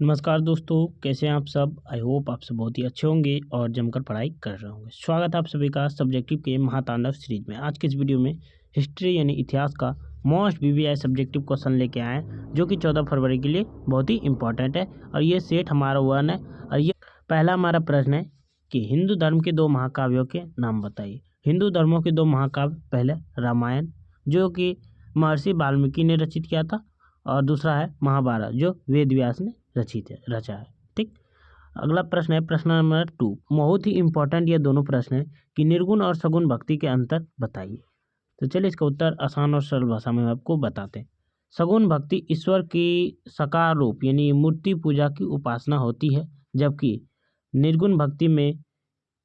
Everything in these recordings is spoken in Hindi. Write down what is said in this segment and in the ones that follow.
नमस्कार दोस्तों, कैसे हैं आप सब। आई होप आप सब बहुत ही अच्छे होंगे और जमकर पढ़ाई कर रहे होंगे। स्वागत है आप सभी का सब्जेक्टिव के महातांडव सीरीज में। आज के इस वीडियो में हिस्ट्री यानी इतिहास का मोस्ट वीवीआई सब्जेक्टिव क्वेश्चन लेके आए हैं, जो कि 14 फरवरी के लिए बहुत ही इंपॉर्टेंट है। और ये सेट हमारा 1 है। और ये पहला हमारा प्रश्न है कि हिंदू धर्म के 2 महाकाव्यों के नाम बताइए। हिंदू धर्मों के 2 महाकाव्य, पहले रामायण जो कि महर्षि वाल्मीकि ने रचित किया था, और दूसरा है महाभारत जो वेद व्यास ने रचा है। ठीक। अगला प्रश्न है प्रश्न नंबर 2। बहुत ही इंपॉर्टेंट ये दोनों प्रश्न है कि निर्गुण और सगुण भक्ति के अंतर बताइए। तो चलिए इसका उत्तर आसान और सरल भाषा में आपको बताते हैं। सगुण भक्ति ईश्वर की साकार रूप यानी मूर्ति पूजा की उपासना होती है, जबकि निर्गुण भक्ति में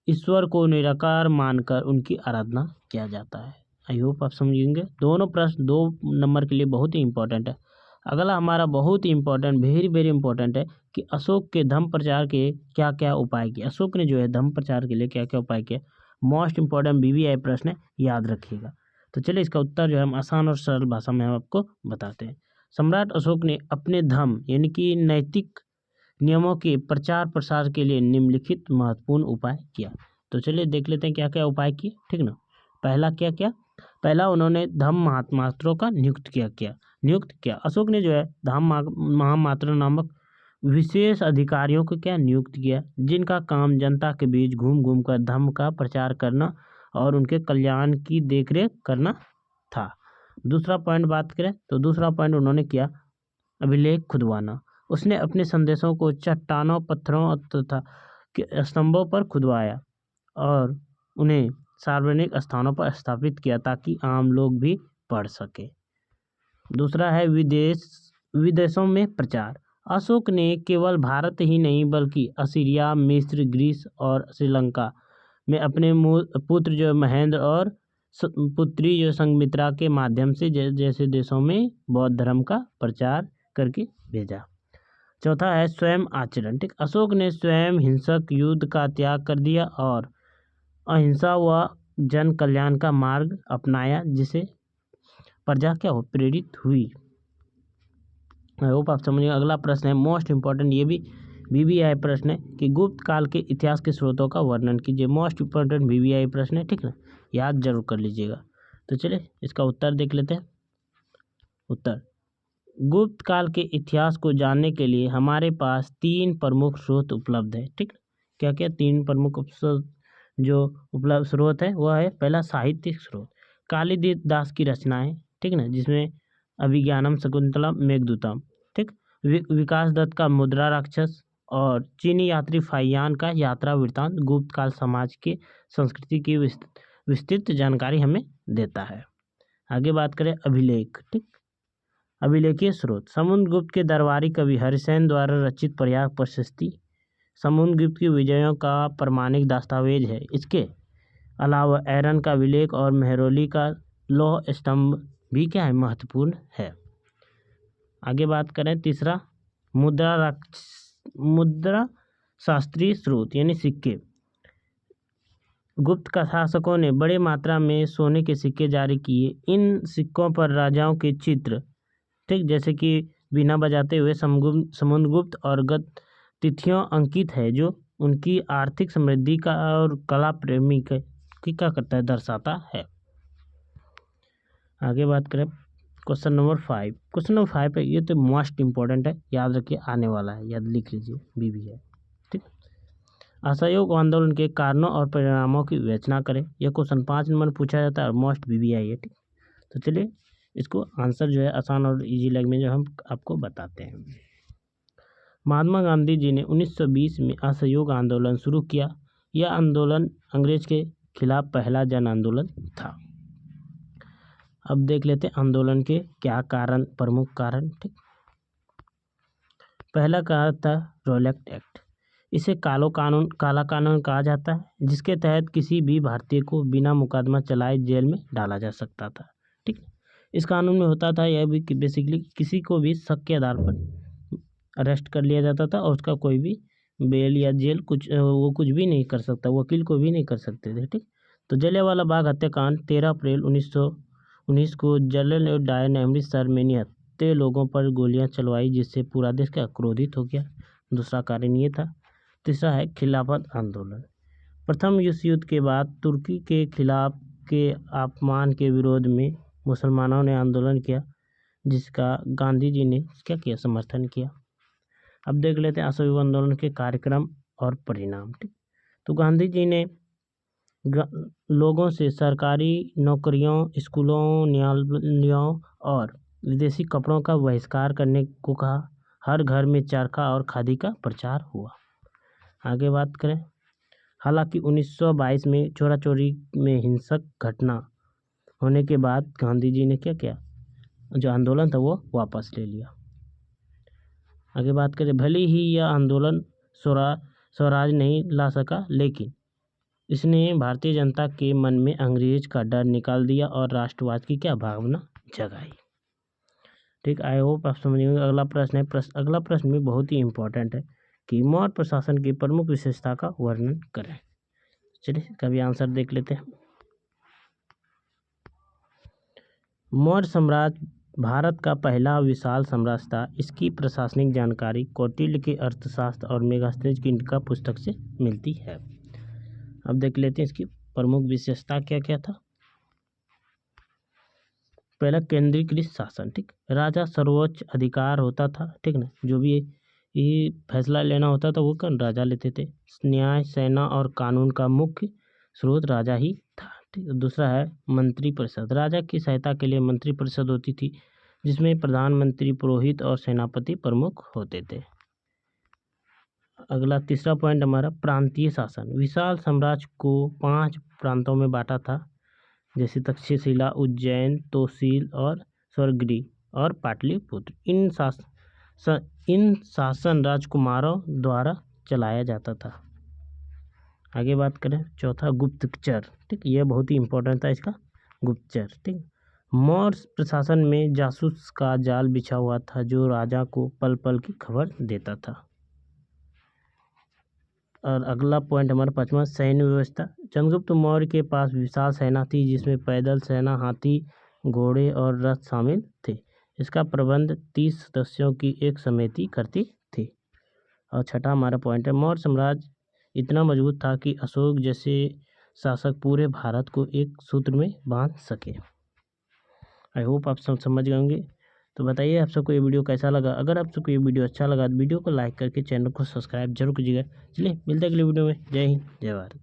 ईश्वर को निराकार मानकर उनकी आराधना किया जाता है। आई होप आप समझेंगे। दोनों प्रश्न 2 नंबर के लिए बहुत ही इंपॉर्टेंट है। अगला हमारा बहुत ही इंपॉर्टेंट, वेरी वेरी इंपॉर्टेंट है कि अशोक के धर्म प्रचार के क्या क्या उपाय किए। अशोक ने जो है धर्म प्रचार के लिए क्या क्या उपाय किए। मोस्ट इंपॉर्टेंट वीवीआई प्रश्न है, याद रखिएगा। तो चलिए इसका उत्तर जो है हम आसान और सरल भाषा में हम आपको बताते हैं। सम्राट अशोक ने अपने धर्म यानी कि नैतिक नियमों के प्रचार प्रसार के लिए निम्नलिखित महत्वपूर्ण उपाय किया। तो चलिए देख लेते हैं क्या क्या उपाय किए। ठीक ना। पहला क्या किया? पहला उन्होंने धम्म महामात्रों का नियुक्त किया। अशोक ने जो है धम्म महामात्र नामक विशेष अधिकारियों को क्या नियुक्त किया, जिनका काम जनता के बीच घूम घूम कर धर्म का प्रचार करना और उनके कल्याण की देखरेख करना था। दूसरा पॉइंट बात करें तो दूसरा पॉइंट उन्होंने किया अभिलेख खुदवाना। उसने अपने संदेशों को चट्टानों, पत्थरों तथा स्तंभों पर खुदवाया और उन्हें सार्वजनिक स्थानों पर स्थापित किया ताकि आम लोग भी पढ़ सके। दूसरा है विदेशों में प्रचार। अशोक ने केवल भारत ही नहीं बल्कि असीरिया, मिस्र, ग्रीस और श्रीलंका में अपने पुत्र जो महेंद्र और पुत्री जो संघमित्रा के माध्यम से जैसे देशों में बौद्ध धर्म का प्रचार करके भेजा। चौथा है स्वयं आचरण। ठीक। अशोक ने स्वयं हिंसक युद्ध का त्याग कर दिया और अहिंसा व जन कल्याण का मार्ग अपनाया, जिसे प्रजा क्या हो प्रेरित हुई। आई होप आप समझिए। अगला प्रश्न है मोस्ट इंपॉर्टेंट, ये भी वीवीआई प्रश्न है कि गुप्त काल के इतिहास के स्रोतों का वर्णन कीजिए। मोस्ट इंपॉर्टेंट वीवीआई प्रश्न है। ठीक ना, याद जरूर कर लीजिएगा। तो चलिए इसका उत्तर देख लेते हैं। उत्तर, गुप्त काल के इतिहास को जानने के लिए हमारे पास 3 प्रमुख स्रोत उपलब्ध है। ठीक। क्या क्या 3 प्रमुख जो उपलब्ध स्रोत है वह है, पहला साहित्यिक स्रोत कालिदास की रचनाएं। ठीक ना, जिसमें अभिज्ञानम शकुंतलम मेघदूतम। ठीक। विकास दत्त का मुद्रा राक्षस और चीनी यात्री फाइयान का यात्रा वृत्तांत गुप्त काल समाज के संस्कृति की विस्तृत जानकारी हमें देता है। आगे बात करें अभिलेख। ठीक। अभिलेखीय स्रोत समुद्रगुप्त के दरबारी कवि हरिसेन द्वारा रचित प्रयाग प्रशस्ति समुद्रगुप्त की विजयों का प्रमाणिक दस्तावेज है। इसके अलावा एरन का अभिलेख और मेहरौली का लौह स्तंभ भी क्या है महत्वपूर्ण है। आगे बात करें तीसरा मुद्रा शास्त्रीय स्रोत यानी सिक्के। गुप्त का शासकों ने बड़े मात्रा में सोने के सिक्के जारी किए। इन सिक्कों पर राजाओं के चित्र, ठीक, जैसे कि बीना बजाते हुए समुद्रगुप्त और गत तिथियों अंकित है, जो उनकी आर्थिक समृद्धि का और कला प्रेमी की क्या करता है दर्शाता है। आगे बात करें क्वेश्चन नंबर 5। क्वेश्चन नंबर 5 है, ये तो मोस्ट इंपॉर्टेंट है, याद रखिए, आने वाला है, याद लिख लीजिए, भी है। ठीक। असहयोग आंदोलन के कारणों और परिणामों की विवेचना करें। यह क्वेश्चन 5 नंबर पूछा जाता है और मोस्ट बीवीआई है। ठीक। तो चलिए इसको आंसर जो है आसान और इजी लैंग्वेज में हम आपको बताते हैं। महात्मा गांधी जी ने 1920 में असहयोग आंदोलन शुरू किया। यह आंदोलन अंग्रेज के खिलाफ पहला जन आंदोलन था। अब देख लेते हैं आंदोलन के क्या कारण, प्रमुख कारण। ठीक। पहला कारण था रॉलेट एक्ट। इसे काला कानून कहा जाता है, जिसके तहत किसी भी भारतीय को बिना मुकदमा चलाए जेल में डाला जा सकता था। ठीक। इस कानून में होता था यह भी कि बेसिकली किसी को भी शक के आधार पर अरेस्ट कर लिया जाता था और उसका कोई भी बेल या जेल कुछ भी नहीं कर सकता, वकील को भी नहीं कर सकते थे। ठीक। तो जलियांवाला बाग हत्याकांड 13 अप्रैल 1919 को जनरल डायर ने अमृतसर में कितने लोगों पर गोलियां चलवाई जिससे पूरा देश क्या क्रोधित हो गया। दूसरा कारण ये था। तीसरा है खिलाफत आंदोलन। प्रथम विश्व युद्ध के बाद तुर्की के खिलाफ के अपमान के विरोध में मुसलमानों ने आंदोलन किया, जिसका गांधी जी ने क्या किया, समर्थन किया। अब देख लेते हैं असहयोग आंदोलन के कार्यक्रम और परिणाम। ठीक, तो गांधी जी ने लोगों से सरकारी नौकरियों, स्कूलों, न्यायालयों और विदेशी कपड़ों का बहिष्कार करने को कहा। हर घर में चरखा और खादी का प्रचार हुआ। आगे बात करें, हालांकि 1922 में चोरा चोरी में हिंसक घटना होने के बाद गांधी जी ने क्या किया, जो आंदोलन था वो वापस ले लिया। आगे बात करें, भले ही यह आंदोलन स्वराज नहीं ला सका, लेकिन इसने भारतीय जनता के मन में अंग्रेज का डर निकाल दिया और राष्ट्रवाद की क्या भावना जगाई। ठीक, आई होप आप समझ गए। अगला प्रश्न है, अगला प्रश्न भी बहुत ही इंपॉर्टेंट है कि मौर्य प्रशासन की प्रमुख विशेषता का वर्णन करें। चलिए इसका भी आंसर देख लेते हैं। मौर्य साम्राज्य भारत का पहला विशाल साम्राज्य था। इसकी प्रशासनिक जानकारी कौटिल्य के अर्थशास्त्र और मेगास्थनीज की इंडिका पुस्तक से मिलती है। अब देख लेते हैं इसकी प्रमुख विशेषता क्या क्या था। पहला, केंद्रीकृत शासन। ठीक, राजा सर्वोच्च अधिकार होता था। ठीक ना, जो भी ये फैसला लेना होता था वो कौन, राजा लेते थे। न्याय, सेना और कानून का मुख्य स्रोत राजा ही था। ठीक, दूसरा है मंत्रिपरिषद। राजा की सहायता के लिए मंत्रिपरिषद होती थी, जिसमें प्रधानमंत्री, पुरोहित और सेनापति प्रमुख होते थे। अगला तीसरा पॉइंट हमारा प्रांतीय शासन। विशाल साम्राज्य को 5 प्रांतों में बांटा था, जैसे तक्षशिला, उज्जैन, तोसील और स्वर्गगिरी और पाटलिपुत्र। इन शासन राजकुमारों द्वारा चलाया जाता था। आगे बात करें, चौथा गुप्तचर। ठीक, यह बहुत ही इंपॉर्टेंट था इसका, गुप्तचर। ठीक, मौर्य प्रशासन में जासूस का जाल बिछा हुआ था, जो राजा को पल पल की खबर देता था। और अगला पॉइंट हमारा पांचवा, सैन्य व्यवस्था। चंद्रगुप्त मौर्य के पास विशाल सेना थी, जिसमें पैदल सेना, हाथी, घोड़े और रथ शामिल थे। इसका प्रबंध 30 सदस्यों की एक समिति करती थी। और छठा हमारा पॉइंट है, मौर्य साम्राज्य इतना मजबूत था कि अशोक जैसे शासक पूरे भारत को एक सूत्र में बांध सके। आई होप आप सब समझ गए होंगे। तो बताइए आप सबको ये वीडियो कैसा लगा। अगर आप सबको ये वीडियो अच्छा लगा तो वीडियो को लाइक करके चैनल को सब्सक्राइब जरूर कीजिएगा। चलिए मिलते हैं अगले वीडियो में। जय हिंद, जय भारत।